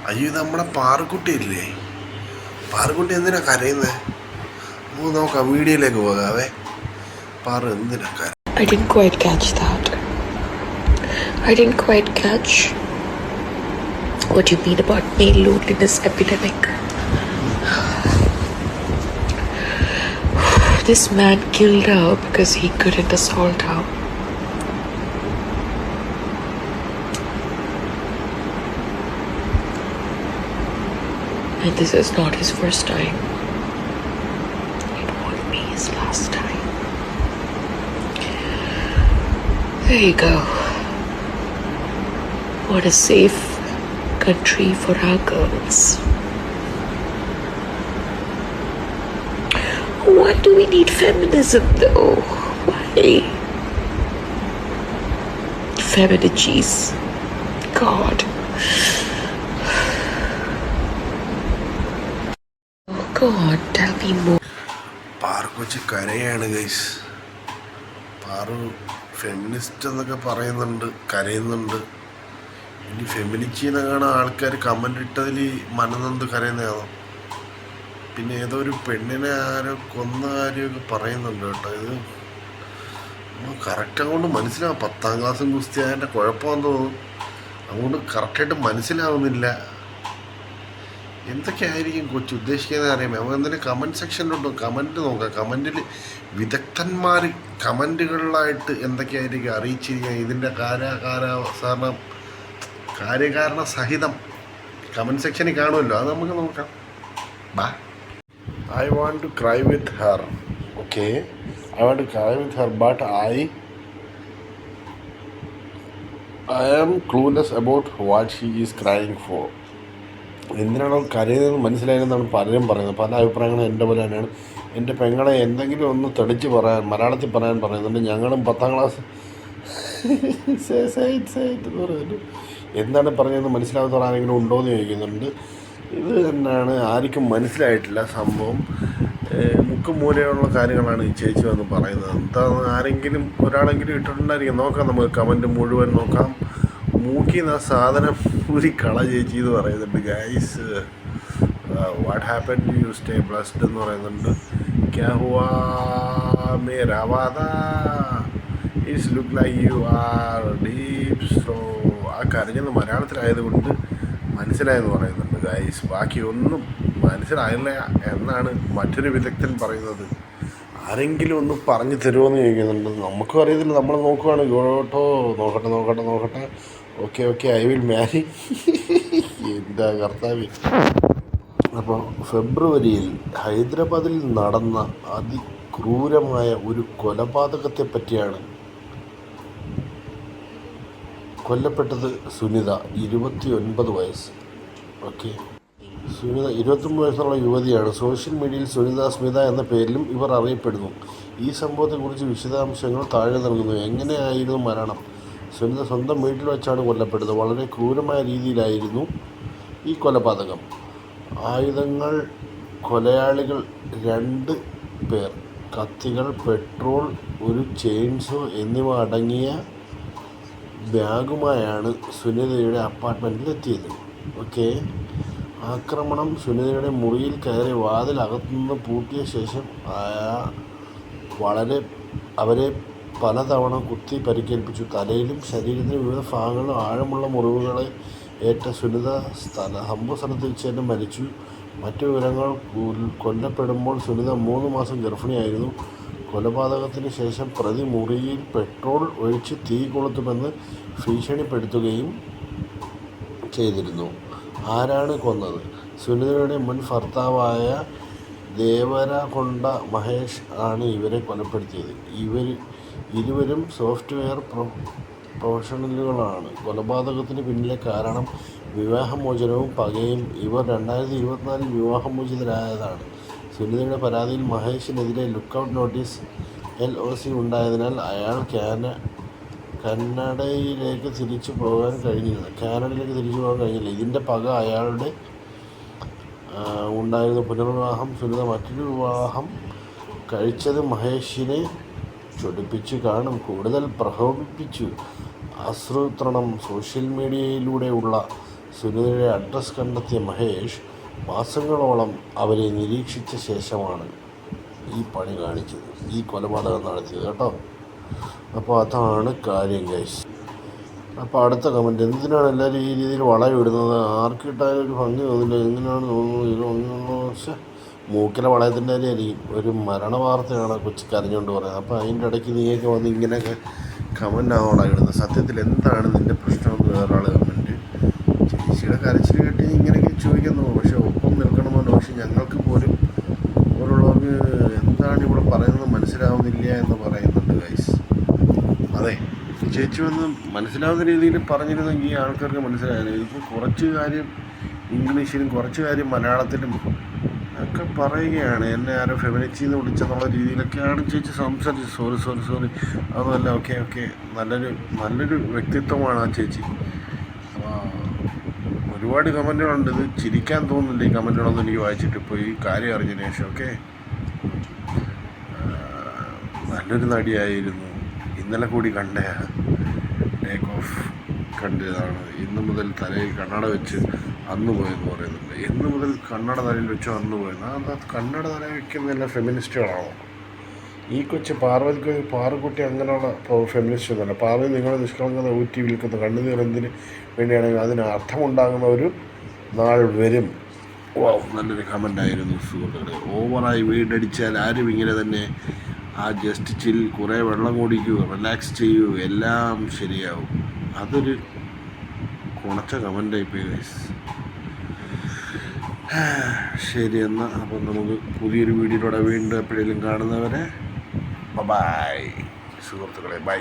അയ്യോ, ഇത് നമ്മുടെ പാറക്കുട്ടി ഇല്ലേ? പാറക്കുട്ടി എന്തിനാ കരയുന്നത്? നമുക്ക് നോക്കാം, വീഡിയോയിലേക്ക് പോകാവേ. പാറു എന്തിനാ കര? I didn't quite catch that. I didn't quite catch what you mean about male loneliness epidemic. This man killed her because he couldn't assault her. And this is not his first time. It won't be his last time. There you go. What a safe country for our girls. Why do we need feminism though? Why? Feminagies. God. Oh God, tell me more. Paru കൊച്ച് കരയാണ് guys. Paru feminist എന്നൊക്കെ പറയുന്നുണ്ട്, കരയുന്നുണ്ട്. ഇനി ഫെമിനിച്ചീനെ കാണാൻ ആൾക്കാർ comment ഇട്ടതിൽ മനനൊന്ത് കരയുന്നതാണോ? പിന്നെ ഏതോ ഒരു പെണ്ണിനെ ആരോ കൊന്ന കാര്യമൊക്കെ പറയുന്നുണ്ട് കേട്ടോ. ഇത് കറക്റ്റ് അങ്ങോട്ട് മനസ്സിലാവും. 10ാം ക്ലാസ്സും കുസ്തിയായതിൻ്റെ കുഴപ്പമെന്ന് തോന്നും. അങ്ങോട്ട് കറക്റ്റായിട്ട് മനസ്സിലാവുന്നില്ല. എന്തൊക്കെയായിരിക്കും കൊച്ചു ഉദ്ദേശിക്കുന്നത് അറിയാമേ. നമുക്ക് എന്തെങ്കിലും കമൻറ്റ് സെക്ഷനിലുണ്ടോ? കമൻറ്റ് നോക്കാം. കമൻറ്റിൽ വിദഗ്ധന്മാർ കമൻറ്റുകളിലായിട്ട് എന്തൊക്കെയായിരിക്കും അറിയിച്ചിരിക്കുക. ഇതിൻ്റെ കാര്യകാരണ സഹിതം കമൻറ്റ് സെക്ഷനിൽ കാണുമല്ലോ, അത് നമുക്ക് നോക്കാം. ബാ. I want to cry with her. Okay, I want to cry with her, but I am clueless about what she is crying for. എന്തിനാണോ കരയുന്നതെന്ന് മനസ്സിലായെന്നാണ് പലരും പറയുന്നത്. പല അഭിപ്രായങ്ങളും എൻ്റെ പോലെ തന്നെയാണ്. എൻ്റെ പെങ്ങളെ എന്തെങ്കിലും ഒന്ന് തെളിച്ച് പറയാൻ, മലയാളത്തിൽ പറയാൻ പറയുന്നുണ്ട്. ഞങ്ങളും 10ാം ക്ലാസ് എന്ന് പറയുന്നുണ്ട്. എന്താണ് പറഞ്ഞതെന്ന് മനസ്സിലാവാത്ത ആരെങ്കിലും ഉണ്ടോ എന്ന് ചോദിക്കുന്നുണ്ട്. ഇത് തന്നെയാണ്, ആർക്കും മനസ്സിലായിട്ടില്ല സംഭവം. മുക്കും മൂലയുള്ള കാര്യങ്ങളാണ് ഈ ചേച്ചി വന്ന് പറയുന്നത്. എന്താണെന്ന് ആരെങ്കിലും ഒരാളെങ്കിലും ഇട്ടിട്ടുണ്ടായിരിക്കും. നോക്കാം, നമുക്ക് കമൻറ്റ് മുഴുവൻ നോക്കാം. മൂക്കിന്ന് ആ സാധനം ഒരു കള ചേച്ചി എന്ന് പറയുന്നുണ്ട്. Guys, what happen to you, stay blessed എന്ന് പറയുന്നുണ്ട്. ക്യാ ഹുവാ മേരാ വാദാ, it's look like you are deep. So ആ കരഞ്ഞത് മലയാളത്തിലായതുകൊണ്ട് മനസ്സിലായെന്ന് പറയുന്നുണ്ട് ഗൈസ്. ബാക്കി ഒന്നും മനസ്സിലായില്ല എന്നാണ് മറ്റൊരു വിദഗ്ധൻ പറയുന്നത്. ആരെങ്കിലും ഒന്ന് പറഞ്ഞു തരുമോയെന്ന് ചോദിക്കുന്നുണ്ട്. നമുക്കും അറിയത്തില്ല, നമ്മൾ നോക്കുവാണ് കേട്ടോ. നോക്കട്ടെ. ഓക്കെ ഐ വിൽ മാരി. എന്താ കർത്താവ്. അപ്പോൾ ഫെബ്രുവരിയിൽ ഹൈദരാബാദിൽ നടന്ന അതിക്രൂരമായ ഒരു കൊലപാതകത്തെ പറ്റിയാണ്. കൊല്ലപ്പെട്ടത് സുനിത, 29 വയസ്സ്. ഓക്കെ, സുനിത 21 വയസ്സുള്ള യുവതിയാണ്. സോഷ്യൽ മീഡിയയിൽ സുനിത സ്മിത എന്ന പേരിലും ഇവർ അറിയപ്പെടുന്നു. ഈ സംഭവത്തെക്കുറിച്ച് വിശദാംശങ്ങൾ താഴെ നൽകുന്നു. എങ്ങനെയായിരുന്നു മരണം? സുനിത സ്വന്തം വീട്ടിൽ വെച്ചാണ് കൊല്ലപ്പെട്ടത്. വളരെ ക്രൂരമായ രീതിയിലായിരുന്നു ഈ കൊലപാതകം. ആയുധങ്ങൾ, കൊലയാളികൾ 2 പേർ, കത്തികൾ, പെട്രോൾ, ഒരു ചെയിൻസോ എന്നിവ അടങ്ങിയ ബാഗുമായാണ് സുനിതയുടെ അപ്പാർട്ട്മെൻറ്റിലെത്തിയത്. ഓക്കെ, ആക്രമണം സുനിതയുടെ മുറിയിൽ കയറി വാതിൽ അകത്തുനിന്ന് പൂട്ടിയ ശേഷം അവരെ പലതവണ കുത്തി പരിക്കേൽപ്പിച്ചു. തലയിലും ശരീരത്തിൻ്റെ വിവിധ ഭാഗങ്ങളിലും ആഴമുള്ള മുറിവുകളെ ഏറ്റ സുനിത സംഭവസ്ഥലത്ത് വെച്ച് തന്നെ മരിച്ചു. മറ്റു വിവരങ്ങൾ, കൊല്ലപ്പെടുമ്പോൾ സുനിത 3 മാസം ഗർഭിണിയായിരുന്നു. കൊലപാതകത്തിന് ശേഷം പ്രതി മുറിയിൽ പെട്രോൾ ഒഴിച്ച് തീ കൊളുത്തുമെന്ന് ഭീഷണിപ്പെടുത്തുകയും ചെയ്തിരുന്നു. ആരാണ് കൊന്നത്? സുനിതയുടെ മുൻ ഭർത്താവായ ദേവരകൊണ്ട മഹേഷ് ആണ് ഇവരെ കൊലപ്പെടുത്തിയത്. ഇരുവരും സോഫ്റ്റ്വെയർ പ്രൊഫഷണലുകളാണ്. കൊലപാതകത്തിന് പിന്നിലെ കാരണം വിവാഹമോചനവും പകയും. ഇവർ 2024 വിവാഹമോചിതരായതാണ്. സുനിതയുടെ പരാതിയിൽ മഹേഷിനെതിരെ ലുക്കൌട്ട് നോട്ടീസ് LOC ഉണ്ടായതിനാൽ അയാൾ കാനഡയിലേക്ക് തിരിച്ചു പോകാൻ കഴിഞ്ഞില്ല. ഇതിൻ്റെ പക അയാളുടെ ഉണ്ടായിരുന്ന പുനർവിവാഹം. സുനിത മറ്റൊരു വിവാഹം കഴിച്ചത് മഹേഷിനെ ചൊടിപ്പിച്ചു കാണും, കൂടുതൽ പ്രകോപിപ്പിച്ചു. ആസൂത്രണം. സോഷ്യൽ മീഡിയയിലൂടെയുള്ള സുനിതയുടെ അഡ്രസ്സ് കണ്ടെത്തിയ മഹേഷ് മാസങ്ങളോളം അവരെ നിരീക്ഷിച്ച ശേഷമാണ് ഈ പണി കാണിച്ചത്, ഈ കൊലപാതകം നടത്തിയത് കേട്ടോ. അപ്പോൾ അതാണ് കാര്യം ഗൈസ്. അപ്പോൾ അടുത്ത കമൻറ്റ്, എന്തിനാണ് എല്ലാവരും ഈ രീതിയിൽ വളയിടുന്നത്? ആർക്കിട്ടാലും ഒരു ഭംഗി തോന്നില്ല, എന്തിനാണ് തോന്നുന്നു? പക്ഷേ മൂക്കിലെ വളയത്തിൻ്റെ കാര്യമായിരിക്കും. ഒരു മരണ വാർത്തയാണ് കൊച്ചു കരഞ്ഞുകൊണ്ട് പറയുന്നത്. അപ്പോൾ അതിൻ്റെ ഇടയ്ക്ക് നീയൊക്കെ വന്ന് ഇങ്ങനെയൊക്കെ കമൻ്റ് ആവണം ഇടുന്നത്. സത്യത്തിൽ എന്താണ് നിൻ്റെ പ്രശ്നമെന്ന് വേറൊരാൾ കമൻറ്റ്. ചേച്ചിയുടെ കരച്ചിൽ കേട്ടി ഇങ്ങനെയൊക്കെ ചോദിക്കുന്നു. പക്ഷേ ഒപ്പം നിൽക്കണമെന്ന്, പക്ഷേ ഞങ്ങൾക്ക് പോലും ഓരോരുള്ളവർക്ക് എന്താണ് ഇവിടെ പറയുന്നത് മനസ്സിലാവുന്നില്ല എന്ന് പറയുന്നുണ്ട് ഗൈസ്. അതെ, ചേച്ചി വന്ന് മനസ്സിലാവുന്ന രീതിയിൽ പറഞ്ഞിരുന്നെങ്കിൽ ആൾക്കാർക്ക് മനസ്സിലായാലും. ഇതിപ്പോൾ കുറച്ച് കാര്യം ഇംഗ്ലീഷിലും കുറച്ച് കാര്യം മലയാളത്തിലും ഒക്കെ പറയുകയാണ്. എന്നെ ആരോ ഫെമിനിറ്റിന്ന് വിളിച്ചെന്നുള്ള രീതിയിലൊക്കെയാണ് ചേച്ചി സംസാരിച്ചത്. സോറി അതുമല്ല. ഓക്കെ നല്ലൊരു വ്യക്തിത്വമാണ് ആ ചേച്ചി. ഒരുപാട് കമൻറ്റുകളുണ്ട്. ഇത് ചിരിക്കാൻ തോന്നുന്നില്ല ഈ കമൻറ്റുകളൊന്നും എനിക്ക് വായിച്ചിട്ട് ഇപ്പോൾ ഈ കാര്യം അറിഞ്ഞതിന് ശേഷം. ഓക്കെ, നല്ലൊരു നടിയായിരുന്നു. ഇന്നലെ കൂടി കണ്ട ടേക്ക് ഓഫ് കണ്ടതാണ്. ഇന്ന് മുതൽ തലയിൽ കണ്ണട വെച്ച് അന്ന് പോയെന്ന് പറയുന്നുണ്ട്. എന്ന് മുതൽ കണ്ണട തലയിൽ വെച്ചോ അന്ന് പോയെന്ന്. അതാ കണ്ണട തലയിൽ വയ്ക്കുന്നതല്ല ഫെമിനിസ്റ്റുകളാണോ? ഈ കൊച്ച് പാറുക്കുട്ടി അങ്ങനെയുള്ള ഫെമിനിസ്റ്റ് ഒന്നുമല്ല. പാർവതി നിങ്ങളെ നിഷ്കളങ്കത ഊറ്റി വിൽക്കുന്ന കണ്ണുനീർ എന്തിന് വേണ്ടിയാണെങ്കിൽ അതിന് അർത്ഥമുണ്ടാകുന്ന ഒരു നാൾ വരും. നല്ലൊരു കമൻ്റായിരുന്നു സുഹൃത്തുക്കളെ. ഓവറായി വീടടിച്ചാൽ ആരും ഇങ്ങനെ തന്നെ. ആ ജസ്റ്റ് ചിൽ, കുറേ വെള്ളം കുടിക്കൂ, റിലാക്സ് ചെയ്യൂ, എല്ലാം ശരിയാവും. അതൊരു കുണച്ച കമൻ്റായിപ്പോയി ഗൈസ്. ശരി എന്നാൽ അപ്പം നമുക്ക് പുതിയൊരു വീഡിയോയിലൂടെ വീണ്ടും എപ്പോഴെങ്കിലും കാണുന്നവരെ ബൈ സുഹൃത്തുക്കളെ, ബൈ.